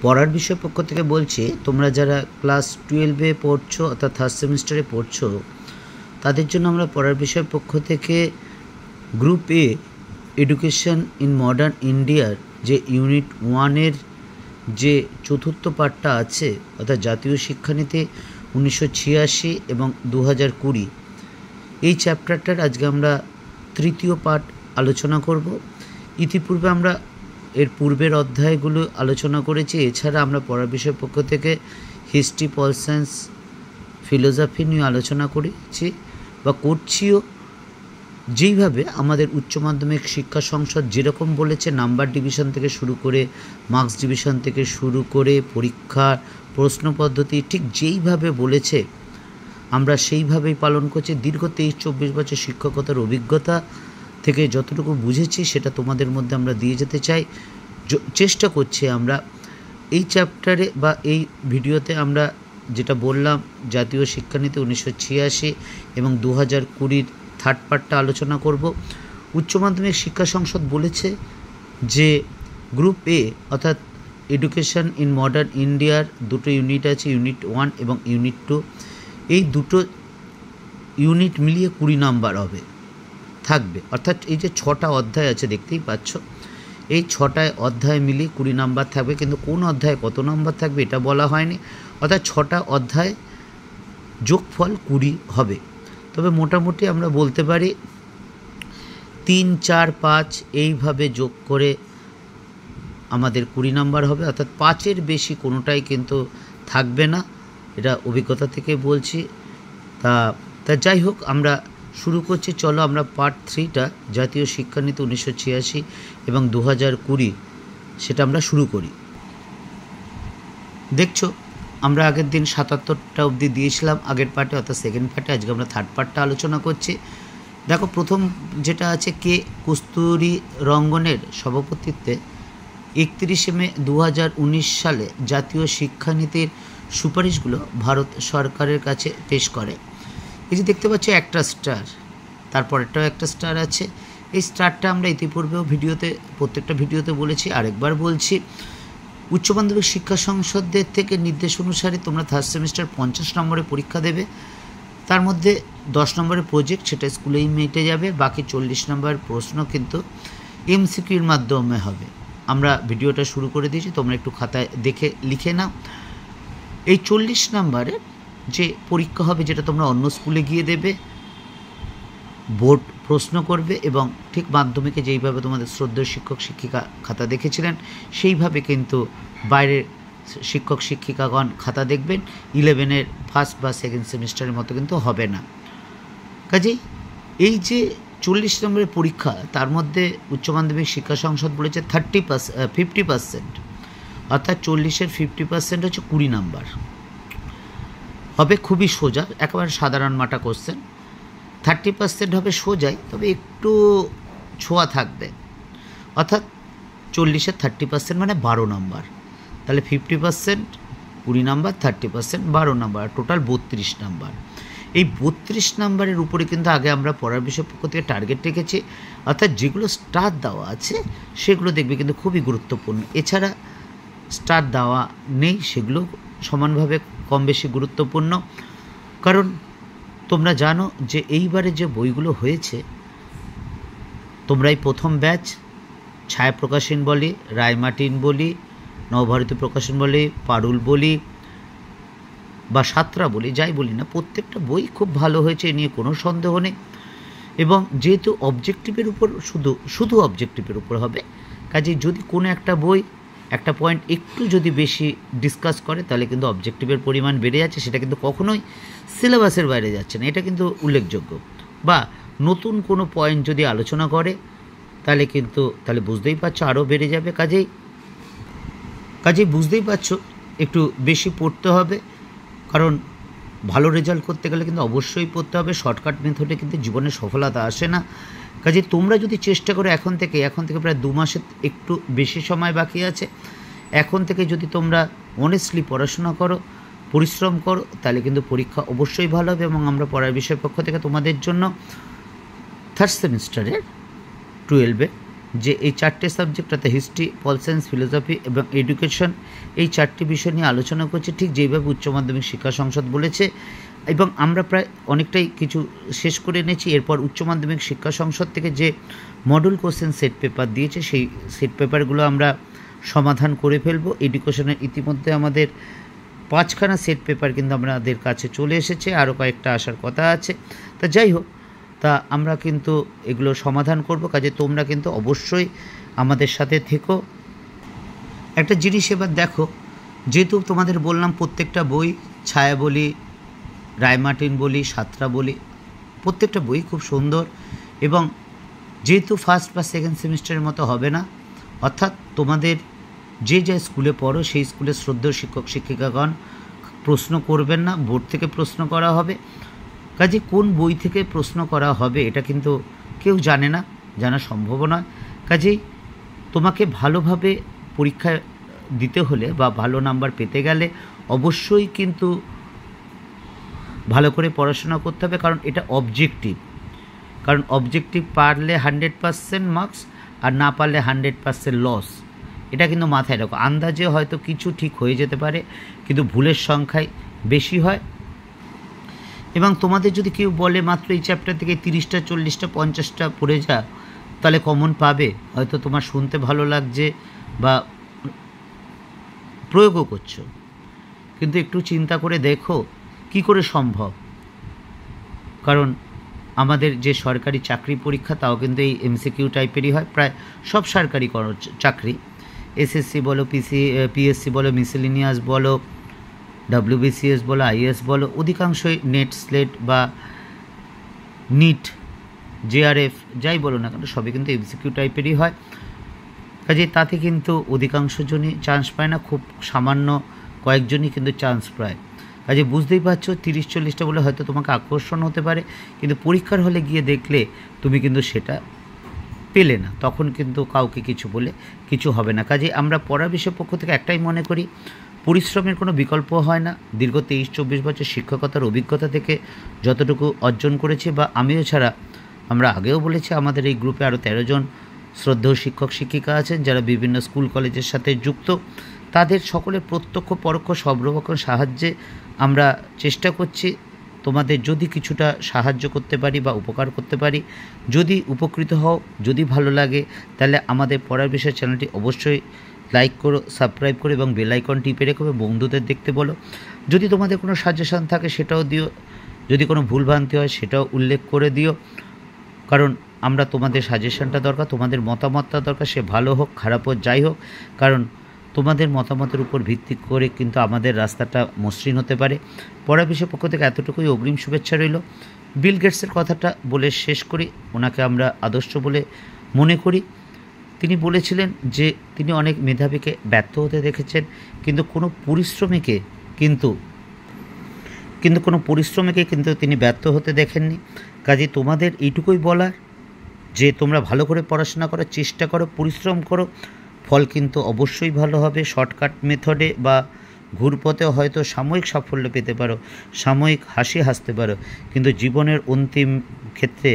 পড়ার বিষয় পক্ষ থেকে বলছি, তোমরা যারা ক্লাস 12-এ পড়ছো অর্থাৎ থার্ড সেমিস্টারে পড়ছো, তাদের জন্য আমরা পড়ার বিষয় পক্ষ থেকে group A education in modern ইন্ডিয়ার যে ইউনিট 1-এর যে চতুর্থ পার্টটা আছে, অর্থাৎ জাতীয় শিক্ষানীতি 1986 এবং 2020, এই চ্যাপ্টারটার আজকে আমরা তৃতীয় পার্ট আলোচনা করব। ইতিপূর্বে আমরা এর পূর্বের অধ্যায়গুলো আলোচনা করেছি। এছাড়া আমরা পড়ার বিষয় পক্ষ থেকে হিস্ট্রি, পল সায়েন্স, ফিলোসফি নিয়ে আলোচনা করেছি বা করছিও। যেইভাবে আমাদের উচ্চ মাধ্যমিক শিক্ষা সংসদ যেরকম বলেছে, নাম্বার ডিভিশন থেকে শুরু করে মার্কস ডিভিশন থেকে শুরু করে পরীক্ষার প্রশ্ন পদ্ধতি ঠিক যেইভাবে বলেছে আমরা সেইভাবেই পালন করছি। দীর্ঘ 23-24 বছর শিক্ষকতার অভিজ্ঞতা থেকে যতটুকু বুঝেছি সেটা তোমাদের মধ্যে আমরা দিয়ে যেতে চাই। চেষ্টা করছি আমরা এই চ্যাপ্টারে বা এই ভিডিওতে আমরা যেটা বললাম, জাতীয় শিক্ষানীতি 1986 এবং 2020-র থার্ড পার্টটা আলোচনা করব। উচ্চ মাধ্যমিক শিক্ষা সংসদ বলেছে যে গ্রুপ এ অর্থাৎ এডুকেশন ইন মডার্ন ইন্ডিয়ার দুটো ইউনিট আছে, ইউনিট 1 এবং ইউনিট 2। এই দুটো ইউনিট মিলিয়ে 20 নাম্বার থাকবে। অর্থাৎ এই যে 6টা অধ্যায় আছে দেখতেই পাচ্ছ, এই 6টায় অধ্যায় মিলিয়ে 20 নাম্বার থাকবে, কিন্তু কোন অধ্যায়ে কত নাম্বার থাকবে এটা বলা হয়নি। অর্থাৎ 6টা অধ্যায় যোগফল 20 হবে। তবে মোটামুটি আমরা বলতে পারি 3, 4, 5 এইভাবে যোগ করে আমাদের 20 নাম্বার হবে। অর্থাৎ 5-এর বেশি কোনোটাই কিন্তু থাকবে না, এটা অভিজ্ঞতা থেকে বলছি। তা যাই হোক, আমরা শুরু করছি। চলো আমরা পার্ট 3টা জাতীয় শিক্ষানীতি 1986 এবং 2020 সেটা আমরা শুরু করি। দেখছো, আমরা আগের দিন 77টা অবধি দিয়েছিলাম আগের পার্টে, অর্থাৎ সেকেন্ড পার্টে। আজকে আমরা থার্ড পার্টটা আলোচনা করছি। দেখো, প্রথম যেটা আছে, কে কস্তুরী রঙ্গনের সভাপতিত্বে 31শে মে 2019 সালে জাতীয় শিক্ষানীতির সুপারিশগুলো ভারত সরকারের কাছে পেশ করে। এই যে দেখতে পাচ্ছ একটা স্টার, তারপরেরটাও একটা স্টার আছে। এই স্টারটা আমরা ইতিপূর্বেও প্রত্যেকটা ভিডিওতে বলেছি, আরেকবার বলছি। উচ্চ মাধ্যমিক শিক্ষা সংসদের থেকে নির্দেশ অনুসারে তোমরা থার্ড সেমিস্টার 50 নম্বরে পরীক্ষা দেবে। তার মধ্যে 10 নম্বরের প্রজেক্ট, সেটা স্কুলেই মিটে যাবে। বাকি 40 নম্বর প্রশ্ন কিন্তু এমসিকিউর মাধ্যমে হবে। আমরা ভিডিওটা শুরু করে দিয়েছি, তোমরা একটু খাতায় দেখে লিখে নাও। এই 40 নম্বরের যে পরীক্ষা হবে, যেটা তোমরা অন্য স্কুলে গিয়ে দেবে, বোর্ড প্রশ্ন করবে এবং ঠিক মাধ্যমিকে যেইভাবে তোমাদের শ্রদ্ধেয় শিক্ষক শিক্ষিকা খাতা দেখেছিলেন সেইভাবে কিন্তু বাইরের শিক্ষক শিক্ষিকাগণ খাতা দেখবেন। 11-এর ফার্স্ট বা সেকেন্ড সেমিস্টারের মতো কিন্তু হবে না। কাজেই এই যে 40 নম্বরের পরীক্ষা, তার মধ্যে উচ্চ মাধ্যমিক শিক্ষা সংসদ বলেছে 50%, অর্থাৎ 40-এর 50% হচ্ছে 20 নাম্বার হবে। খুবই সোজা, একেবারে সাধারণ মাটা কোশ্চেন। 30% হবে সোজাই, তবে একটু ছোঁয়া থাকবে। অর্থাৎ 40-এর 30% মানে 12 নাম্বার। তাহলে 50% 20 নাম্বার, 30% 12 নাম্বার, টোটাল 32 নাম্বার। এই 32 নাম্বারের উপরে কিন্তু আগে আমরা পড়ার বিষয় পক্ষ থেকে টার্গেট রেখেছি। অর্থাৎ যেগুলো স্টার দেওয়া আছে সেগুলো দেখবে কিন্তু খুবই গুরুত্বপূর্ণ। এছাড়া স্টার দেওয়া নেই, সেগুলো সমানভাবে কম বেশি গুরুত্বপূর্ণ। কারণ তোমরা জানো যে এইবারে যে বইগুলো হয়েছে, তোমরাই প্রথম ব্যাচ। ছায়া প্রকাশন বলি, রায়মার্টিন বলি, নবভারতী প্রকাশন বলি, পারুল বলি বা সাতরা বলি, যাই বলি না, প্রত্যেকটা বই খুব ভালো হয়েছে, এ নিয়ে কোনো সন্দেহ নেই। এবং যেহেতু অবজেক্টিভের উপর শুধু অবজেক্টিভের উপর হবে, কাজে যদি কোনো একটা বই একটা পয়েন্ট একটু যদি বেশি ডিসকাস করে, তাহলে কিন্তু অবজেক্টিভের পরিমাণ বেড়ে যাচ্ছে। সেটা কিন্তু কখনোই সিলেবাসের বাইরে যাচ্ছে না, এটা কিন্তু উল্লেখযোগ্য। বা নতুন কোনো পয়েন্ট যদি আলোচনা করে, তাহলে বুঝতেই পারছো আরও বেড়ে যাবে। কাজেই বুঝতেই পারছো একটু বেশি পড়তে হবে। কারণ ভালো রেজাল্ট করতে গেলে কিন্তু অবশ্যই পড়তে হবে। শর্টকাট মেথডে কিন্তু জীবনে সফলতা আসে না। কাজে তোমরা যদি চেষ্টা করো এখন থেকে প্রায় 2 মাসের একটু বেশি সময় বাকি আছে, এখন থেকে যদি তোমরা অনেস্টলি পড়াশোনা করো, পরিশ্রম করো, তাহলে কিন্তু পরীক্ষা অবশ্যই ভালো হবে। এবং আমরা পড়ার বিষয় পক্ষ থেকে তোমাদের জন্য থার্ড সেমিস্টারের 12-এ যে এই 4টে সাবজেক্ট অর্থাৎ হিস্ট্রি, পল সায়েন্স, ফিলোসফি এবং এডুকেশন, এই 4টি বিষয় নিয়ে আলোচনা করছে, ঠিক যেইভাবে উচ্চ মাধ্যমিক শিক্ষা সংসদ বলেছে। এবং আমরা প্রায় অনেকটাই কিছু শেষ করে এনেছি। এরপর উচ্চ মাধ্যমিক শিক্ষা সংসদ থেকে যে মডেল কোশ্চেন সেট পেপার দিয়েছে, সেই সেট পেপারগুলো আমরা সমাধান করে ফেলব। এডুকেশনের ইতিমধ্যে আমাদের 5খানা সেট পেপার কিন্তু আমাদের কাছে চলে এসেছে, আরও কয়েকটা আসার কথা আছে। তা যাই হোক, তা আমরা কিন্তু এগুলো সমাধান করব। কাজে তোমরা কিন্তু অবশ্যই আমাদের সাথে থেকো। একটা জিনিস এবার দেখো, যেহেতু তোমাদের বললাম প্রত্যেকটা বই, ছায়া বলি, রায়মার্টিন বলি, সাতরা বলি, প্রত্যেকটা বই খুব সুন্দর। এবং যেহেতু ফার্স্ট বা সেকেন্ড সেমিস্টারের মতো হবে না, অর্থাৎ তোমাদের যে যে স্কুলে পড়ো সেই স্কুলের শ্রদ্ধেয় শিক্ষক শিক্ষিকাগণ প্রশ্ন করবেন না, বোর্ড থেকে প্রশ্ন করা হবে। কাজে কোন বই থেকে প্রশ্ন করা হবে এটা কিন্তু কেউ জানে না, জানা সম্ভব নয়। কাজেই তোমাকে ভালোভাবে পরীক্ষা দিতে হলে বা ভালো নাম্বার পেতে গেলে অবশ্যই কিন্তু ভালো করে পড়াশোনা করতে হবে, কারণ এটা অবজেক্টিভ। কারণ অবজেক্টিভ পারলে 100% মার্কস, আর না পারলে 100% লস। এটা কিন্তু মাথায় রাখো। আন্দাজে হয়তো কিছু ঠিক হয়ে যেতে পারে, কিন্তু ভুলের সংখ্যাই বেশি হয়। এবং তোমাদের যদি কেউ বলে মাত্র এই চ্যাপ্টার থেকে 30টা 40টা 50টা পড়ে যা, তাহলে কমন পাবে, হয়তো তোমার শুনতে ভালো লাগছে বা প্রয়োগও করছো, কিন্তু একটু চিন্তা করে দেখো কি করে সম্ভব। কারণ আমাদের যে সরকারি চাকরি পরীক্ষা, তাও কিন্তু এই এমসিকিউ টাইপেরই হয়। প্রায় সব সরকারি চাকরি, এসএসসি বলো, পিএসসি বলো, মিসেলিনিয়াস বলো, ডব্লিউবিসিএস বলো, আইএস বলো, অধিকাংশই নেট স্লেট বা নিট, জেআরএফ যাই বলো না কেন, সবই কিন্তু এমসিকিউ টাইপেরই হয়। কাজে তাতে কিন্তু অধিকাংশজনই চান্স পায় না, খুব সামান্য কয়েকজনই কিন্তু চান্স পায়। কাজে বুঝতেই পারছো, 30-40টা বলে হয়তো তোমাকে আকর্ষণ হতে পারে, কিন্তু পরীক্ষার হলে গিয়ে দেখলে তুমি কিন্তু সেটা পেলে না, তখন কিন্তু কাউকে কিছু বলে কিছু হবে না। কাজে আমরা পড়ার বিষয়ের পক্ষ থেকে একটাই মনে করি, পরিশ্রমের কোনো বিকল্প হয় না। দীর্ঘ 23-24 বছর শিক্ষকতার অভিজ্ঞতা থেকে যতটুকু অর্জন করেছি, বা আমিও ছাড়া আমরা আগেও বলেছি, আমাদের এই গ্রুপে আরও 13 জন শ্রদ্ধেয় শিক্ষক শিক্ষিকা আছেন যারা বিভিন্ন স্কুল কলেজের সাথে যুক্ত। তাদের সকলের প্রত্যক্ষ পরোক্ষ সব রকম সাহায্যে আমরা চেষ্টা করছি তোমাদের যদি কিছুটা সাহায্য করতে পারি বা উপকার করতে পারি। যদি উপকৃত হও, যদি ভালো লাগে, তাহলে আমাদের পড়ার বিষয় চ্যানেলটি অবশ্যই লাইক করো, সাবস্ক্রাইব করো এবং বেল আইকন টিপে রেখো, বন্ধুদের দেখতে বলো। যদি তোমাদের কোনো সাজেশন থাকে সেটাও দিও, যদি কোনো ভুলভ্রান্তি হয় সেটাও উল্লেখ করে দিও। কারণ আমরা তোমাদের সাজেশনটা দরকার, তোমাদের মতামতটা দরকার, সে ভালো হোক খারাপ হোক যাই হোক, কারণ তোমাদের মতামতের উপর ভিত্তি করে কিন্তু আমাদের রাস্তাটা মসৃণ হতে পারে। পড়া বিষয়ের পক্ষ থেকে এতটুকুই অগ্রিম শুভেচ্ছা রইল। বিল গেটসের কথাটা বলে শেষ করি। ওনাকে আমরা আদর্শ বলে মনে করি। তিনি বলেছিলেন যে তিনি অনেক মেধাবীকে ব্যর্থ হতে দেখেছেন, কিন্তু কোনো পরিশ্রমীকে কিন্তু তিনি ব্যর্থ হতে দেখেননি। কাজে তোমাদের এইটুকুই বলার যে তোমরা ভালো করে পড়াশোনা করার চেষ্টা করো, পরিশ্রম করো, ফল কিন্তু অবশ্যই ভালো হবে। শর্টকাট মেথডে বা ঘুরপথে হয়তো সাময়িক সাফল্য পেতে পারো, সাময়িক হাসি হাসতে পারো, কিন্তু জীবনের অন্তিম ক্ষেত্রে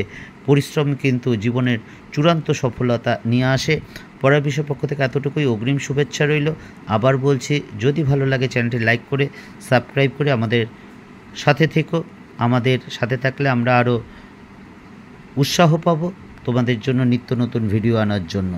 পরিশ্রম কিন্তু জীবনের চূড়ান্ত সফলতা নিয়ে আসে। পড়ার বিষয় পক্ষ থেকে এতটুকুই অগ্রিম শুভেচ্ছা রইল। আবার বলছি, যদি ভালো লাগে চ্যানেলটি লাইক করে সাবস্ক্রাইব করে আমাদের সাথে থেকো। আমাদের সাথে থাকলে আমরা আরও উৎসাহ পাবো তোমাদের জন্য নিত্য নতুন ভিডিও আনার জন্য।